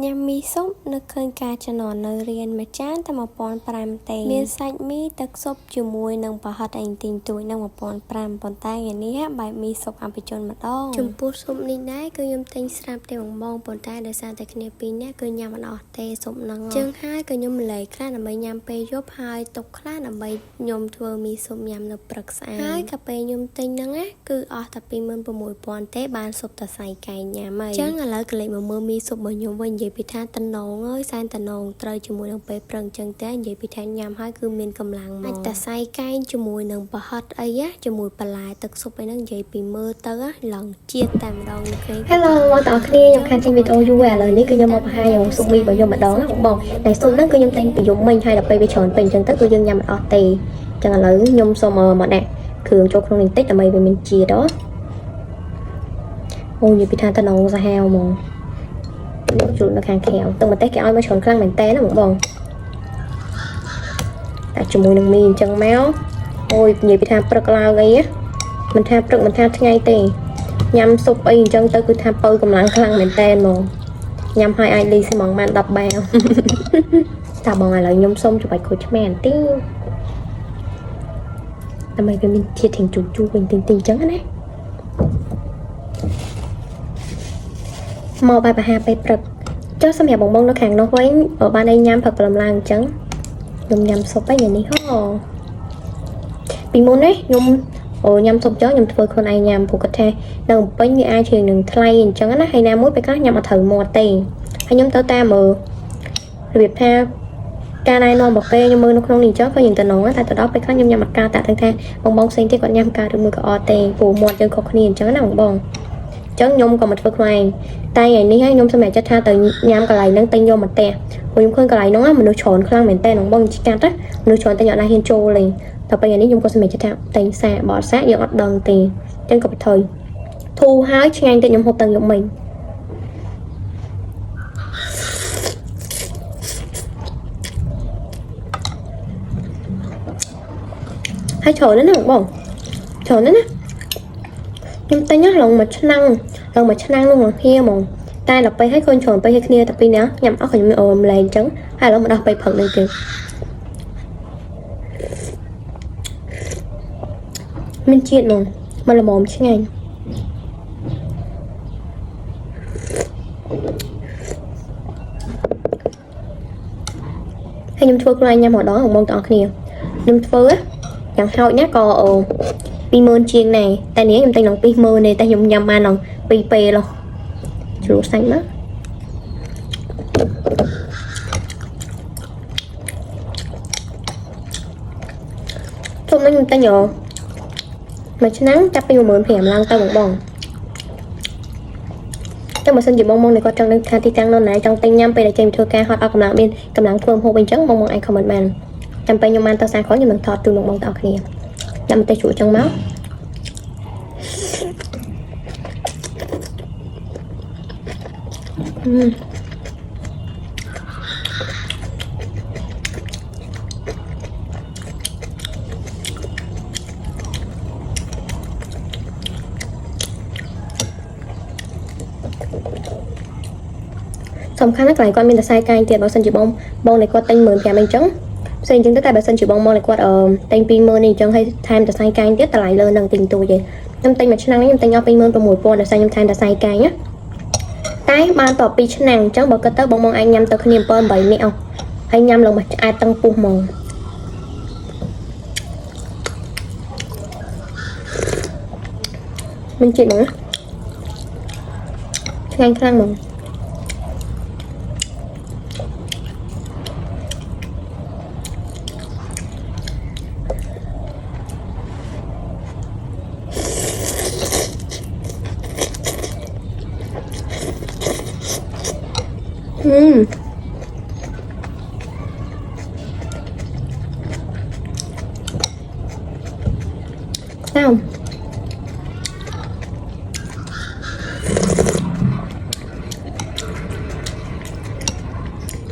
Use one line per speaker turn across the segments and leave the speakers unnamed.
ញ៉ាំមីស៊ុបនឹកឃើញការជំនន់នៅរៀនមួយចានតែ1500ទេមានសាច់មីទឹកស៊ុបជាមួយនឹងប្រហិតអីទីងទួយនឹង1500ប៉ុន្តែថ្ងៃនេះបែបមីស៊ុបអភិជនម្ដងចំពោះស៊ុបនេះដែរគឺខ្ញុំទិញស្រាប់ទេបងប៉ុន្តែដោយសារតែគ្នាពីរនាក់គឺញ៉ាំមិនអស់ទេស៊ុបហ្នឹងចឹងហើយក៏ខ្ញុំម្លែកខ្លះដើម្បីញ៉ាំពេលយប់ហើយទុកខ្លះដើម្បីខ្ញុំធ្វើមីស៊ុបញ៉ាំនៅព្រឹកស្អាតហើយកាពេលខ្ញុំទិញហ្នឹងណាគឺអស់តែ26000ទេបានស៊ុបតសៃកែញ៉ាំហើយចឹងឥឡូវក៏លេចមកមើលមីស៊ុបរបស់ខ្ញុំវិញនិយាយពីថាតំណងអើយសែនតំណងត្រូវជាមួយនឹងពេលព្រឹងចឹងតែនិយាយពីថាញ៉ាំហើយគឺមានកម្លាំងមកអាចតសៃកែងជាមួយនឹងប្រហិតអីជាមួយបន្លែទឹកស៊ុបអីហ្នឹងនិយាយពីមើលទៅឡើងជាតិតែម្ដងនេះឃើញ Hello បងប្អូនគ្នាខ្ញុំខានចេញវីដេអូយូរឥឡូវនេះគឺខ្ញុំមកបង្ហាញស៊ុបមីរបស់ខ្ញុំម្ដងណាបងតែស៊ុបហ្នឹងគឺខ្ញុំទិញពីយប់មិញហើយដល់ពេលវាច្រើនពេកចឹងទៅគឺយើងញ៉ាំមិនអស់ទេចឹងឥឡូវខ្ញុំសូមមកដាក់គ្រឿងចូលក្នុងនេះតិចដើម្បីវាមានជាតិអូនិយាយពីថាតំណងសាហាវហ្មងជូននៅខាងក្រៅទឹកម្ទេសគេឲ្យមកច្រើនខ្លាំងមែនតើណាបងតែជាមួយនឹងមីអញ្ចឹងមកអូយនិយាយពីថាព្រឹកឡើងអីមិនថាព្រឹកមិនថាថ្ងៃទេញ៉ាំស៊ុបអីអញ្ចឹងទៅគឺថាបើកម្លាំងខ្លាំងមែនតើហ្មងញ៉ាំហើយអាចលីស្មងបាន10បាវតាបងឥឡូវខ្ញុំសុំច្បាច់ខូចឆ្មាបន្តិចដើម្បីវាមានជាតិទាំងជូរវិញតិចអញ្ចឹងណាមកបែបអាហារពេលព្រឹកចុះសម្រាប់បងនៅខាងនោះវិញបានឲ្យញ៉ាំព្រឹកព្រលឹមឡើងអញ្ចឹងខ្ញុំញ៉ាំស៊ុបអីយ៉ាងនេះហ៎ពីមុននេះខ្ញុំញ៉ាំស៊ុបចុះខ្ញុំធ្វើខ្លួនឯងញ៉ាំព្រោះគាត់ថានៅពេញវាអាចជានឹងថ្លៃអញ្ចឹងណាហើយណាមួយពេលខ្លះញ៉ាំអត់ត្រូវមាត់ទេហើយខ្ញុំទៅតាមមើលរបៀបថាការណែនាំរបស់ពេលខ្ញុំមើលនៅក្នុងនេះចុះក៏យើងតំណងតែទៅដល់ពេលខ្លះខ្ញុំញ៉ាំអត់ការតាក់ថាបងផ្សេងទៀតគាត់ញ៉ាំការឬមួយក៏អត់ទេព្រោះមាត់យើងខុសគ្នាអញ្ចឹងណាបងចឹងខ្ញុំក៏មកធ្វើខ្លួនឯងតែថ្ងៃនេះខ្ញុំសម្រាប់ចិត្តថាទៅញ៉ាំកន្លែងហ្នឹងទិញយកមកផ្ទះព្រោះខ្ញុំឃើញកន្លែងហ្នឹងមនុស្សច្រើនខ្លាំងមែនតើបងកាត់មនុស្សច្រើនតែអត់ណាហ៊ានចូលលេងតែពេលនេះខ្ញុំក៏សម្រាប់ចិត្តថាទិញសាបត់សាយើងអត់ដឹងទេចឹងក៏ទៅធូរហើយឆ្ងាញ់តែខ្ញុំហូបតាំងយកមិញហើយច្រើនណាស់បងច្រើនណាស់ខ្ញុំទិញឡើងមួយឆ្នាំងនោះហៀហ្មងតែដល់ពេលឲ្យខ្លួនច្រើនពេលឲ្យគ្នាតែពីរនាក់ញ៉ាំអស់ខ្ញុំអូមលែងអញ្ចឹងហើយឥឡូវមកដល់ពេលព្រឹកនេះទៀតមានជាតិហ្មងមកល្មមឆ្ងាញ់ហើយខ្ញុំធ្វើខ្លួនឯងញ៉ាំម្ដងបងទាំងអស់គ្នាខ្ញុំធ្វើយ៉ាងហោចណាក៏20000ជាងណែតែនេះខ្ញុំទិញឡើង20000ទេតែខ្ញុំញ៉ាំបានឡើង2ពេលហ៎ជ្រូកសាច់មកជុំនេះខ្ញុំទិញមួយឆ្នាំចាប់ពី15000ឡើងទៅបងតែបើសិនជាបងនេះគាត់ចង់នឹងថាទីតាំងនៅណាចង់ទិញញ៉ាំពេលដែលចេញធ្វើការហត់អត់កម្លាំងមានកម្លាំងធ្វើហូបអីចឹងបងអាច comment បានចាំពេលខ្ញុំបានទៅសារក្រោយខ្ញុំនឹងថតជូនបងទាំងអស់គ្នាញ៉ាំតែជ្រូកចឹងមកសំខាន់ណាស់កន្លែងគាត់មានតែខ្សែកាយទៀតបើសិនជាបងនេះគាត់ទិញ15000អញ្ចឹងផ្សេងចឹងទៅតែបើសិនជាបងនេះគាត់ទិញ20000នេះអញ្ចឹងហើយថែមតែខ្សែកាយទៀតតម្លៃលើនឹងទិញទូចទេខ្ញុំទិញមួយឆ្នាំនេះខ្ញុំទិញអស់26000ដោយសារខ្ញុំថែមតែខ្សែកាយណាតែបានត2ឆ្នាំអញ្ចឹងបើគិតទៅបងអាចញ៉ាំទៅគ្នា7 8នាក់ហើយញ៉ាំឡើងមកឆ្អែតទាំងពុះហ្មងមានជាតិហ្មងឆ្ងាញ់ខ្លាំងហ្មងsao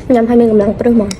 nhằm 20 កម្លាំងព្រឹសមក